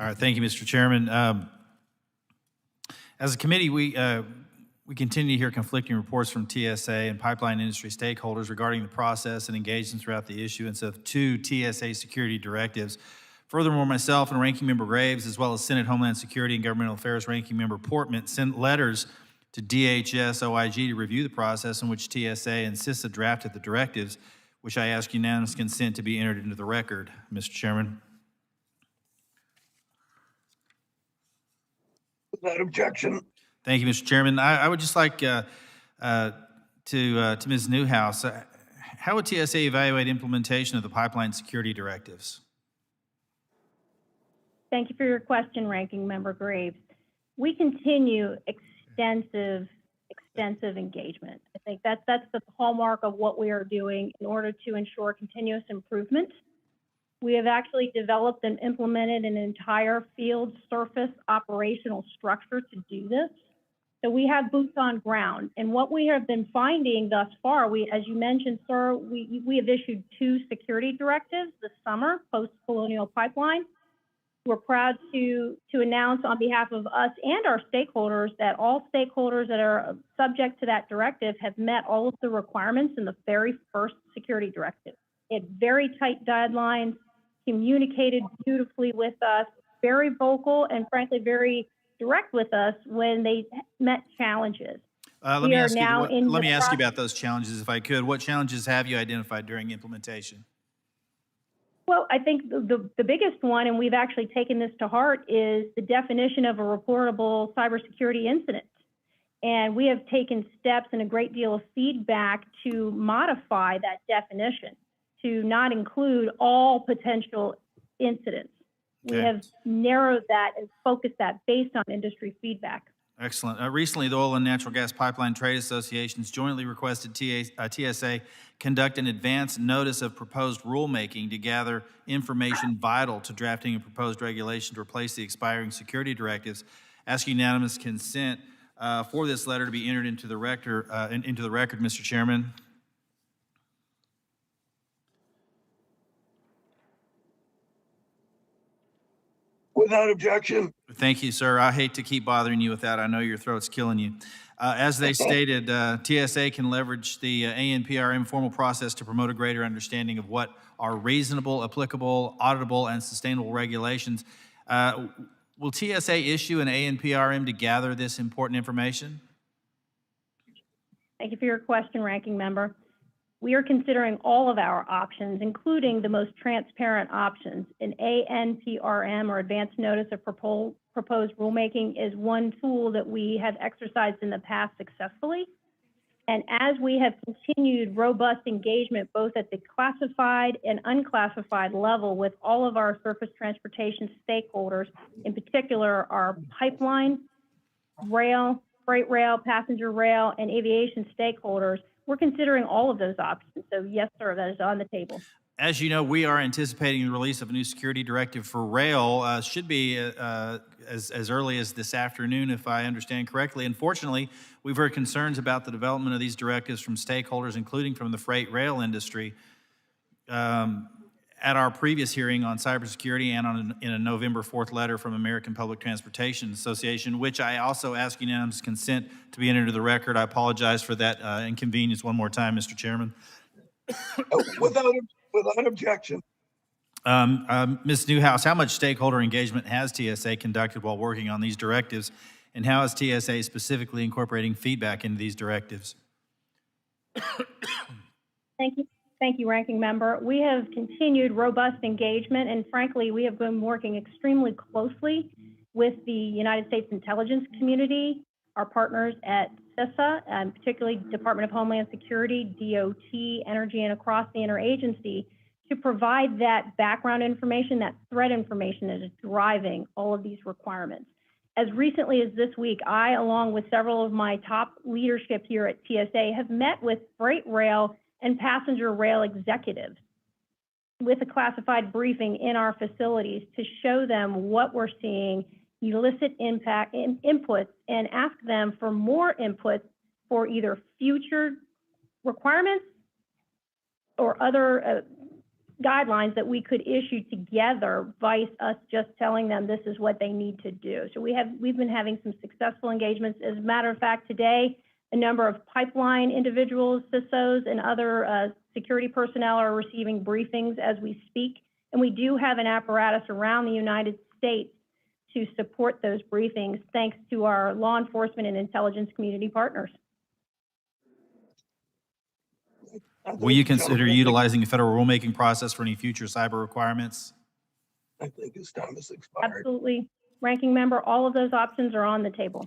All right, thank you, Mr. Chairman. As a committee, we continue to hear conflicting reports from TSA and pipeline industry stakeholders regarding the process and engagement throughout the issuance of 2 TSA security directives. Furthermore, myself and Ranking Member Graves, as well as Senate Homeland Security and Governmental Affairs Ranking Member Portman, sent letters to DHS OIG to review the process in which TSA insists a draft of the directives, which I ask unanimous consent to be entered into the record, Mr. Chairman. Without objection. Thank you, Mr. Chairman. I would just like to Ms. Newhouse, how would TSA evaluate implementation of the pipeline security directives? Thank you for your question, Ranking Member Graves. We continue extensive engagement. I think that's the hallmark of what we are doing in order to ensure continuous improvement. We have actually developed and implemented an entire field surface operational structure to do this. So we have boots on ground. And what we have been finding thus far, as you mentioned, sir, we have issued 2 security directives this summer, post-Colonial Pipeline. We're proud to announce on behalf of us and our stakeholders that all stakeholders that are subject to that directive have met all of the requirements in the very first security directive. It had very tight guidelines, communicated beautifully with us, very vocal, and frankly, very direct with us when they met challenges. Let me ask you about those challenges, if I could. What challenges have you identified during implementation? Well, I think the biggest one, and we've actually taken this to heart, is the definition of a reportable cybersecurity incident. And we have taken steps and a great deal of feedback to modify that definition to not include all potential incidents. Okay. We have narrowed that and focused that based on industry feedback. Excellent. Recently, the Oil and Natural Gas Pipeline Trade Associations jointly requested TSA conduct an advance notice of proposed rulemaking to gather information vital to drafting a proposed regulation to replace the expiring security directives. Ask unanimous consent for this letter to be entered into the record, Mr. Chairman. Without objection. Thank you, sir. I hate to keep bothering you with that. I know your throat's killing you. As they stated, TSA can leverage the ANPR formal process to promote a greater understanding of what are reasonable, applicable, auditable, and sustainable regulations. Will TSA issue an ANPRM to gather this important information? Thank you for your question, Ranking Member. We are considering all of our options, including the most transparent options. An ANPRM, or Advanced Notice of Proposed Rulemaking, is one tool that we have exercised in the past successfully. And as we have continued robust engagement, both at the classified and unclassified level with all of our surface transportation stakeholders, in particular our pipeline, rail, freight rail, passenger rail, and aviation stakeholders, we're considering all of those options. So yes, sir, that is on the table. As you know, we are anticipating the release of a new security directive for rail. Should be as early as this afternoon, if I understand correctly. Unfortunately, we've heard concerns about the development of these directives from stakeholders, including from the freight rail industry. At our previous hearing on cybersecurity and in a November 4th letter from American Public Transportation Association, which I also ask unanimous consent to be entered into the record. I apologize for that inconvenience one more time, Mr. Chairman. Without objection. Ms. Newhouse, how much stakeholder engagement has TSA conducted while working on these directives, and how is TSA specifically incorporating feedback into these directives? Thank you. Thank you, Ranking Member. We have continued robust engagement, and frankly, we have been working extremely closely with the United States intelligence community, our partners at CISA, and particularly Department of Homeland Security, DOT, Energy, and across the interagency to provide that background information, that threat information that is driving all of these requirements. As recently as this week, I, along with several of my top leadership here at TSA, have met with freight rail and passenger rail executives with a classified briefing in our facilities to show them what we're seeing, elicit inputs, and ask them for more inputs for either future requirements or other guidelines that we could issue together, vice us just telling them this is what they need to do. So we've been having some successful engagements. As a matter of fact, today, a number of pipeline individuals, CISOs, and other security personnel are receiving briefings as we speak. And we do have an apparatus around the United States to support those briefings, thanks to our law enforcement and intelligence community partners. Will you consider utilizing a federal rulemaking process for any future cyber requirements? I think his time has expired. Absolutely. Ranking member, all of those options are on the table.